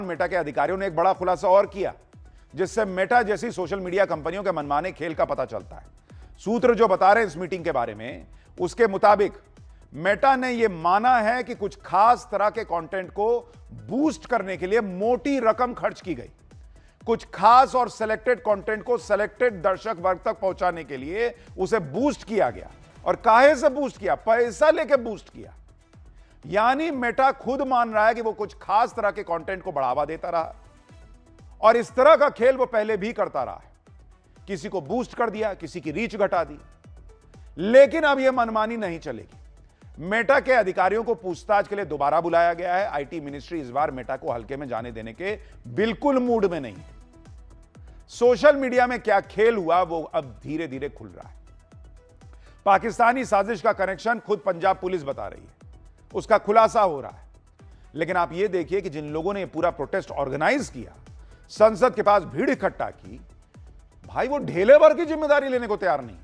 Meta के अधिकारियों ने एक बड़ा खुलासा और किया, जिससे मेटा जैसी सोशल मीडिया कंपनियों के मनमाने खेल का पता चलता है। सूत्र जो बता रहे हैं इस मीटिंग के बारे में, उसके मुताबिक मेटा ने यह माना है कि कुछ खास तरह के कंटेंट को बूस्ट करने के लिए मोटी रकम खर्च की गई। कुछ खास और सिलेक्टेड कंटेंट को सिलेक्टेड दर्शक वर्ग तक पहुंचाने के लिए उसे बूस्ट किया गया। और काहे से बूस्ट किया? पैसा लेके बूस्ट किया। यानी मेटा खुद मान रहा है कि वो कुछ खास तरह के कंटेंट को बढ़ावा देता रहा, और इस तरह का खेल वो पहले भी करता रहा है। किसी को बूस्ट कर दिया, किसी की रीच घटा दी। लेकिन अब यह मनमानी नहीं चलेगी। मेटा के अधिकारियों को पूछताछ के लिए दोबारा बुलाया गया है। आईटी मिनिस्ट्री इस बार मेटा को हल्के में जाने देने के बिल्कुल मूड में नहीं है। सोशल मीडिया में क्या खेल हुआ वो अब धीरे धीरे खुल रहा है। पाकिस्तानी साजिश का कनेक्शन खुद पंजाब पुलिस बता रही है, उसका खुलासा हो रहा है। लेकिन आप यह देखिए कि जिन लोगों ने पूरा प्रोटेस्ट ऑर्गेनाइज किया, संसद के पास भीड़ इकट्ठा की, भाई वो ढेले भर की जिम्मेदारी लेने को तैयार नहीं।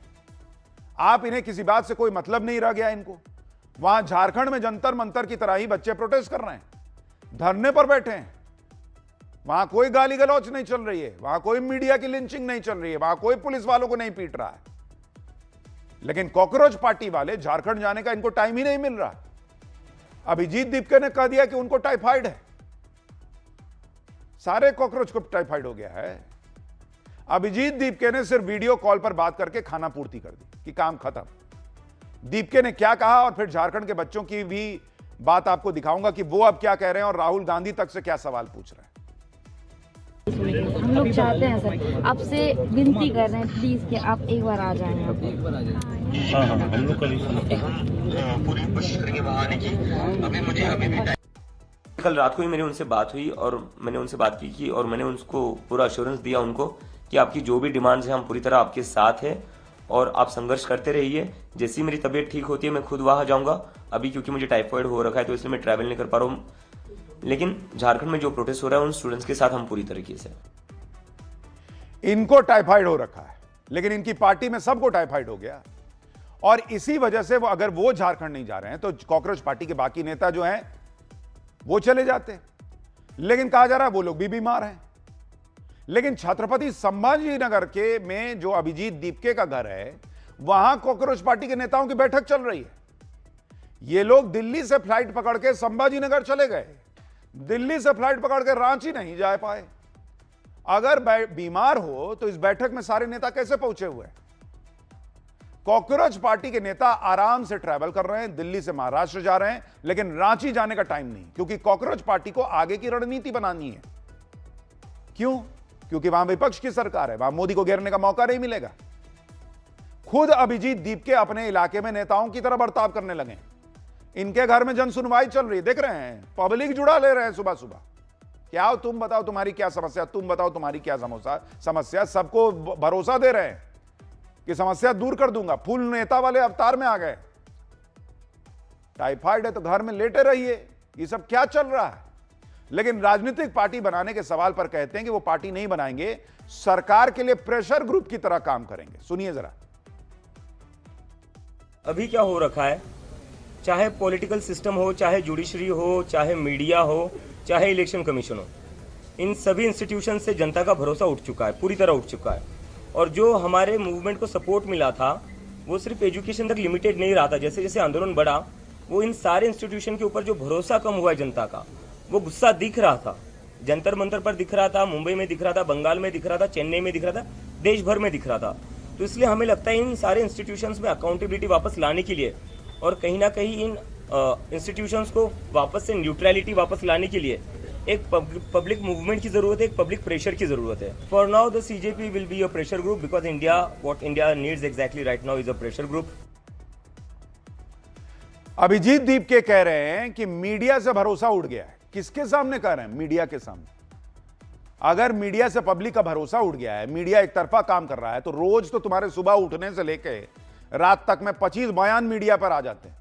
आप इन्हें किसी बात से कोई मतलब नहीं रह गया इनको। वहां झारखंड में जंतर मंतर की तरह ही बच्चे प्रोटेस्ट कर रहे हैं, धरने पर बैठे हैं। वहां कोई गाली गलौच नहीं चल रही है, वहां कोई मीडिया की लिंचिंग नहीं चल रही है, वहां कोई पुलिस वालों को नहीं पीट रहा है। लेकिन कॉकरोच पार्टी वाले झारखंड जाने का इनको टाइम ही नहीं मिल रहा। अभिजीत दीपके ने कह दिया कि उनको टाइफाइड है। सारे कॉकरोच को टाइफाइड हो गया है। अभिजीत दीपके ने सिर्फ वीडियो कॉल पर बात करके खाना पूर्ति कर दी कि काम खत्म। दीपके ने क्या कहा, और फिर झारखंड के बच्चों की भी बात आपको दिखाऊंगा कि वो अब क्या कह रहे हैं, और राहुल गांधी तक से क्या सवाल पूछ रहे हैं। हम लोग चाहते हैं सर, आपसे विनती कर रहे हैं प्लीज कि आप एक बार आ जाएं। हाँ, हम लोग पूरी कोशिश करेंगे वहाँ आने की। अभी मुझे कल रात को ही मेरी उनसे बात हुई, और मैंने उनसे बात की और मैंने उनको पूरा अश्योरेंस दिया उनको कि आपकी जो भी डिमांड्स हैं हम पूरी तरह आपके साथ हैं, और आप संघर्ष करते रहिए। जैसी मेरी तबीयत ठीक होती है मैं खुद वहां जाऊंगा। अभी क्योंकि मुझे टाइफाइड हो रखा है तो इसलिए मैं ट्रैवल नहीं कर पा रहा हूँ। लेकिन झारखंड में जो प्रोटेस्ट हो रहा है उन स्टूडेंट्स के साथ हम पूरी तरीके से। इनको टाइफाइड हो रखा है, लेकिन इनकी पार्टी में सबको टाइफाइड हो गया, और इसी वजह से वो अगर वो झारखंड नहीं जा रहे हैं तो कॉकरोच पार्टी के बाकी नेता जो हैं वो चले जाते। लेकिन कहा जा रहा है वो लोग भी बीमार हैं। लेकिन छत्रपति संभाजीनगर के में जो अभिजीत दीपके का घर है, वहां कॉकरोच पार्टी के नेताओं की बैठक चल रही है। ये लोग दिल्ली से फ्लाइट पकड़ के संभाजीनगर चले गए, दिल्ली से फ्लाइट पकड़ के रांची नहीं जा पाए। अगर बीमार हो तो इस बैठक में सारे नेता कैसे पहुंचे हुए हैं? कॉकरोच पार्टी के नेता आराम से ट्रैवल कर रहे हैं, दिल्ली से महाराष्ट्र जा रहे हैं, लेकिन रांची जाने का टाइम नहीं, क्योंकि कॉकरोच पार्टी को आगे की रणनीति बनानी है। क्यों? क्योंकि वहां विपक्ष की सरकार है, वहां मोदी को घेरने का मौका नहीं मिलेगा। खुद अभिजीत दीपके अपने इलाके में नेताओं की तरह बर्ताव करने लगे। इनके घर में जन सुनवाई चल रही है, देख रहे हैं, पब्लिक जुड़ा ले रहे हैं सुबह सुबह। क्या हो, तुम बताओ तुम्हारी क्या समस्या, तुम बताओ तुम्हारी क्या समस्या। सबको भरोसा दे रहे हैं कि समस्या दूर कर दूंगा। फुल नेता वाले अवतार में आ गए। टाइफाइड है तो घर में लेटे रहिए, ये सब क्या चल रहा है? लेकिन राजनीतिक पार्टी बनाने के सवाल पर कहते हैं कि वो पार्टी नहीं बनाएंगे, सरकार के लिए प्रेशर ग्रुप की तरह काम करेंगे। सुनिए जरा। अभी क्या हो रखा है, चाहे पॉलिटिकल सिस्टम हो, चाहे जुडिशरी हो, चाहे मीडिया हो, चाहे इलेक्शन कमीशन हो, इन सभी इंस्टीट्यूशन से जनता का भरोसा उठ चुका है, पूरी तरह उठ चुका है। और जो हमारे मूवमेंट को सपोर्ट मिला था वो सिर्फ एजुकेशन तक लिमिटेड नहीं रहा था। जैसे जैसे आंदोलन बढ़ा, वो इन सारे इंस्टीट्यूशन के ऊपर जो भरोसा कम हुआ है जनता का, वो गुस्सा दिख रहा था। जंतर मंतर पर दिख रहा था, मुंबई में दिख रहा था, बंगाल में दिख रहा था, चेन्नई में दिख रहा था, देश भर में दिख रहा था। तो इसलिए हमें लगता है इन सारे इंस्टीट्यूशंस में अकाउंटेबिलिटी वापस लाने के लिए, और कहीं ना कहीं इन इंस्टीट्यूशंस को वापस से न्यूट्रलिटी वापस लाने के लिए एक पब्लिक मूवमेंट की जरूरत है, एक पब्लिक प्रेशर की जरूरत है। For now the CJP will be a pressure group, because India, what India needs exactly right now is a pressure group. Abhijit Dipke कह रहे हैं कि मीडिया से भरोसा उठ गया है। किसके सामने कह रहे हैं? मीडिया के सामने। अगर मीडिया से पब्लिक का भरोसा उठ गया है, मीडिया एक तरफा काम कर रहा है, तो रोज तो तुम्हारे सुबह उठने से लेके रात तक में 25 बयान मीडिया पर आ जाते हैं।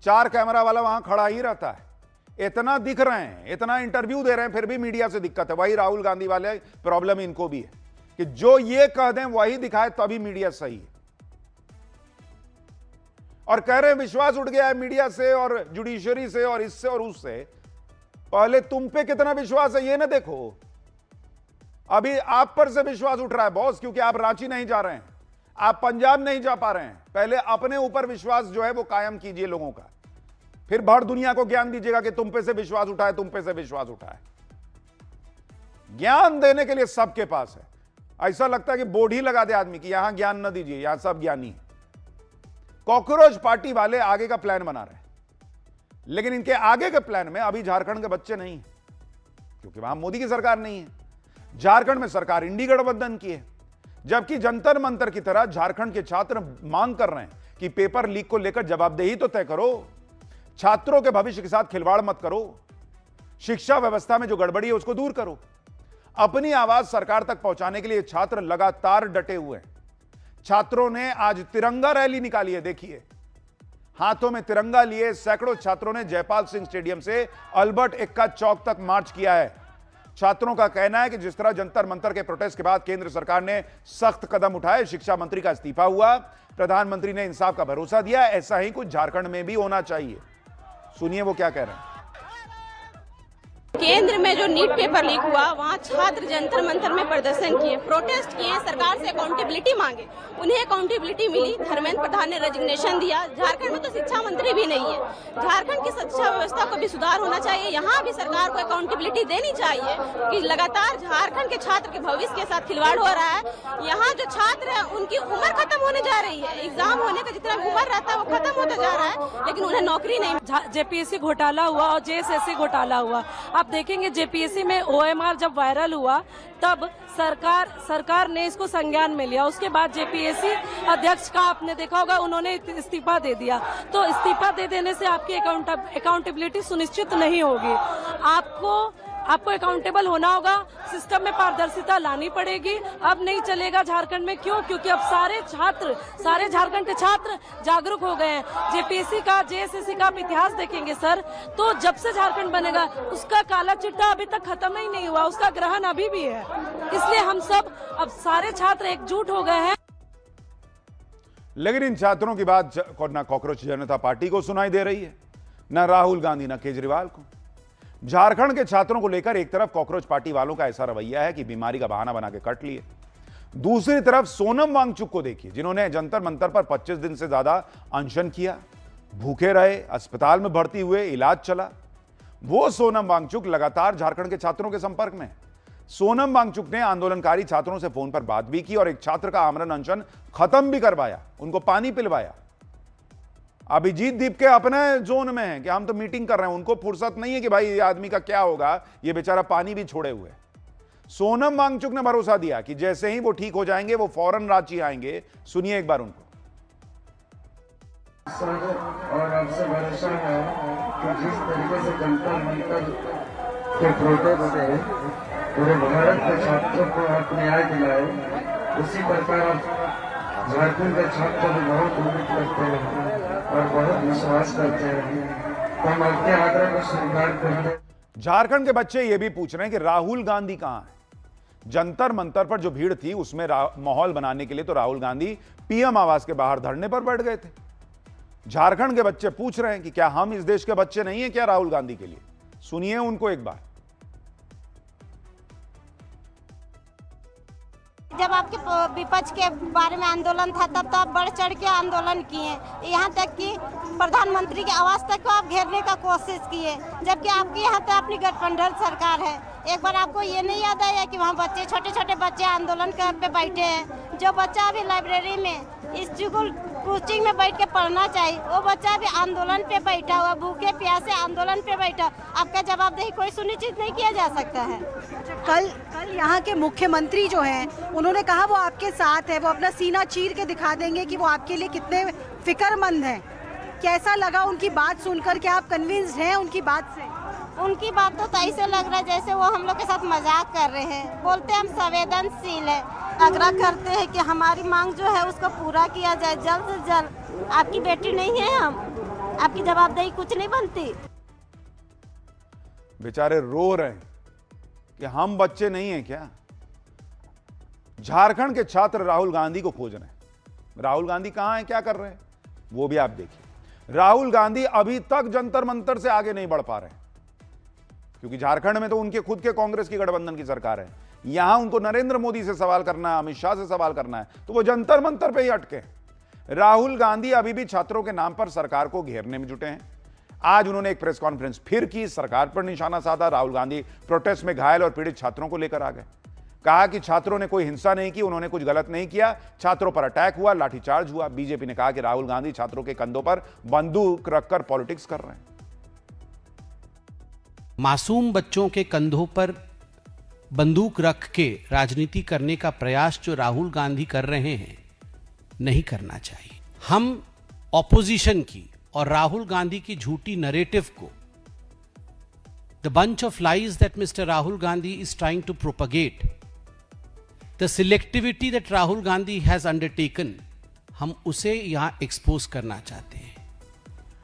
4 कैमरा वाला वहां खड़ा ही रहता है। इतना दिख रहे हैं, इतना इंटरव्यू दे रहे हैं, फिर भी मीडिया से दिक्कत है। वही राहुल गांधी वाले प्रॉब्लम इनको भी है कि जो ये कह दें वही दिखाए, तभी मीडिया सही है। और कह रहे हैं विश्वास उठ गया है मीडिया से और जुडिशरी से और इससे और उससे। पहले तुम पे कितना विश्वास है ये ना देखो। अभी आप पर से विश्वास उठ रहा है बॉस, क्योंकि आप रांची नहीं जा रहे हैं, आप पंजाब नहीं जा पा रहे हैं। पहले अपने ऊपर विश्वास जो है वो कायम कीजिए लोगों का, फिर भर दुनिया को ज्ञान दीजिएगा कि तुम पे से विश्वास उठा है, तुम पे से विश्वास उठा है। ज्ञान देने के लिए सबके पास है। ऐसा लगता है कि बोर्ड ही लगा दे आदमी की यहां ज्ञान न दीजिए, यहां सब ज्ञानी है। कॉकरोच पार्टी वाले आगे का प्लान बना रहे हैं, लेकिन इनके आगे के प्लान में अभी झारखंड के बच्चे नहीं है, क्योंकि वहां मोदी की सरकार नहीं है। झारखंड में सरकार इंडी गठबंधन की है, जबकि जंतर मंतर की तरह झारखंड के छात्र मांग कर रहे हैं कि पेपर लीक को लेकर जवाबदेही तो तय करो, छात्रों के भविष्य के साथ खिलवाड़ मत करो, शिक्षा व्यवस्था में जो गड़बड़ी है उसको दूर करो। अपनी आवाज सरकार तक पहुंचाने के लिए छात्र लगातार डटे हुए हैं। छात्रों ने आज तिरंगा रैली निकाली है, देखिए हाथों में तिरंगा लिए सैकड़ों छात्रों ने जयपाल सिंह स्टेडियम से अल्बर्ट एक्का चौक तक मार्च किया है। छात्रों का कहना है कि जिस तरह जंतर मंतर के प्रोटेस्ट के बाद केंद्र सरकार ने सख्त कदम उठाए, शिक्षा मंत्री का इस्तीफा हुआ, प्रधानमंत्री ने इंसाफ का भरोसा दिया, ऐसा ही कुछ झारखंड में भी होना चाहिए। सुनिए वो क्या कह रहे हैं। केंद्र में जो नीट पेपर लीक हुआ, वहाँ छात्र जंतर मंतर में प्रदर्शन किए, प्रोटेस्ट किए, सरकार से अकाउंटेबिलिटी मांगे, उन्हें अकाउंटेबिलिटी मिली। धर्मेंद्र प्रधान ने रेजिग्नेशन दिया। झारखंड में तो शिक्षा मंत्री भी नहीं है। झारखंड की शिक्षा व्यवस्था को भी सुधार होना चाहिए। यहाँ भी सरकार को अकाउंटेबिलिटी देनी चाहिए कि लगातार झारखंड के छात्र के भविष्य के साथ खिलवाड़ हो रहा है। यहाँ जो छात्र है उनकी उम्र खत्म होने जा रही है, एग्जाम होने का जितना उम्र रहता है वो खत्म होता जा रहा है, लेकिन उन्हें नौकरी नहीं। जेपीएससी घोटाला हुआ और जेएसएससी घोटाला हुआ। आप देखेंगे जेपीएससी में ओएमआर जब वायरल हुआ तब सरकार ने इसको संज्ञान में लिया। उसके बाद जेपीएससी अध्यक्ष का आपने देखा होगा, उन्होंने इस्तीफा दे दिया। तो इस्तीफा दे देने से आपकी अकाउंटेबिलिटी सुनिश्चित नहीं होगी। आपको अकाउंटेबल होना होगा, सिस्टम में पारदर्शिता लानी पड़ेगी। अब नहीं चलेगा झारखंड में। क्यों? क्योंकि अब सारे झारखंड के छात्र जागरूक हो गए हैं। जेपीएससी का, जेएसएससी का आप इतिहास देखेंगे सर, तो जब से झारखंड बनेगा उसका काला चिट्ठा अभी तक खत्म ही नहीं हुआ, उसका ग्रहण अभी भी है। इसलिए हम सब अब सारे छात्र एकजुट हो गए हैं। लेकिन इन छात्रों की बात ना कॉकरोच जनता पार्टी को सुनाई दे रही है, ना राहुल गांधी, ना केजरीवाल को। झारखंड के छात्रों को लेकर एक तरफ कॉकरोच पार्टी वालों का ऐसा रवैया है कि बीमारी का बहाना बना के कट लिए, दूसरी तरफ सोनम वांगचुक को देखिए, जिन्होंने जंतर मंतर पर 25 दिन से ज्यादा अनशन किया, भूखे रहे, अस्पताल में भर्ती हुए, इलाज चला। वो सोनम वांगचुक लगातार झारखंड के छात्रों के संपर्क में। सोनम वांगचुक ने आंदोलनकारी छात्रों से फोन पर बात भी की और एक छात्र का आमरण अनशन खत्म भी करवाया, उनको पानी पिलवाया। अभिजीत दीप के अपने जोन में है कि हम तो मीटिंग कर रहे हैं, उनको फुर्सत नहीं है कि भाई ये आदमी का क्या होगा, ये बेचारा पानी भी छोड़े हुए। सोनम वांगचुक ने भरोसा दिया कि जैसे ही वो ठीक हो जाएंगे वो फौरन रांची आएंगे। सुनिए एक बार उनको। और आपसे भरोसा है कि जिस तरीके से जंतर मंतर के प्रोटेस्ट से पूरे भारत के छात्रों को आप न्याय दिलाए, उसी प्रकार झारखंड के छात्र भी बहुत उम्मीद करते हैं और बहुत विश्वास करते हैं। तो हम आपके आग्रह को स्वीकार करते हैं। झारखंड के बच्चे ये भी पूछ रहे हैं कि राहुल गांधी कहां है। जंतर मंतर पर जो भीड़ थी उसमें माहौल बनाने के लिए तो राहुल गांधी पीएम आवास के बाहर धरने पर बैठ गए थे। झारखंड के बच्चे पूछ रहे हैं कि क्या हम इस देश के बच्चे नहीं है क्या राहुल गांधी के लिए। सुनिए उनको एक बार। जब आपके विपक्ष के बारे में आंदोलन था तब तो आप बढ़ चढ़ के आंदोलन किए, यहाँ तक कि प्रधानमंत्री के आवास तक को आप घेरने का कोशिश किए, जबकि आपके यहाँ तो अपनी गठबंधन सरकार है। एक बार आपको ये नहीं याद आया कि वहाँ बच्चे, छोटे छोटे बच्चे आंदोलन पे बैठे हैं। जो बच्चा अभी लाइब्रेरी में, स्कूल कोचिंग में बैठ के पढ़ना चाहिए, वो बच्चा भी आंदोलन पे बैठा हुआ, भूखे प्यासे आंदोलन पे बैठा। आपका जवाबदेही कोई सुनिश्चित नहीं किया जा सकता है। कल यहाँ के मुख्यमंत्री जो हैं उन्होंने कहा वो आपके साथ है, वो अपना सीना चीर के दिखा देंगे कि वो आपके लिए कितने फिक्रमंद हैं। कैसा लगा उनकी बात सुनकर? क्या आप कन्विंस्ड हैं उनकी बात से? उनकी बातों तो ऐसे लग रहा है जैसे वो हम लोग के साथ मजाक कर रहे हैं। बोलते हम संवेदनशील है, आग्रह करते हैं कि हमारी मांग जो है उसको पूरा किया जाए जल्द से जल्द। आपकी बेटी नहीं है हम, आपकी जवाबदेही कुछ नहीं बनती। बेचारे रो रहे हैं कि हम बच्चे नहीं हैं क्या। झारखंड के छात्र राहुल गांधी को खोज रहे हैं। राहुल गांधी कहां हैं, क्या कर रहे हैं, वो भी आप देखिए। राहुल गांधी अभी तक जंतर मंतर से आगे नहीं बढ़ पा रहे हैं क्योंकि झारखंड में तो उनके खुद के कांग्रेस की गठबंधन की सरकार है। यहां उनको नरेंद्र मोदी से सवाल करना है, अमित शाह से सवाल करना है, तो वो जंतर मंतर पे ही अटके। राहुल गांधी अभी भी छात्रों के नाम पर सरकार को घेरने में जुटे हैं। आज उन्होंने एक प्रेस कॉन्फ्रेंस फिर की, सरकार पर निशाना साधा। राहुल गांधी प्रोटेस्ट में घायल और पीड़ित छात्रों को लेकर आ गए। कहा कि छात्रों ने कोई हिंसा नहीं की, उन्होंने कुछ गलत नहीं किया, छात्रों पर अटैक हुआ, लाठीचार्ज हुआ। बीजेपी ने कहा कि राहुल गांधी छात्रों के कंधों पर बंदूक रखकर पॉलिटिक्स कर रहे हैं। मासूम बच्चों के कंधों पर बंदूक रख के राजनीति करने का प्रयास जो राहुल गांधी कर रहे हैं, नहीं करना चाहिए। हम ऑपोजिशन की और राहुल गांधी की झूठी नैरेटिव को, the bunch of lies that Mr Rahul Gandhi is trying to propagate, the selectivity that Rahul Gandhi has undertaken, हम उसे यहां एक्सपोज करना चाहते हैं।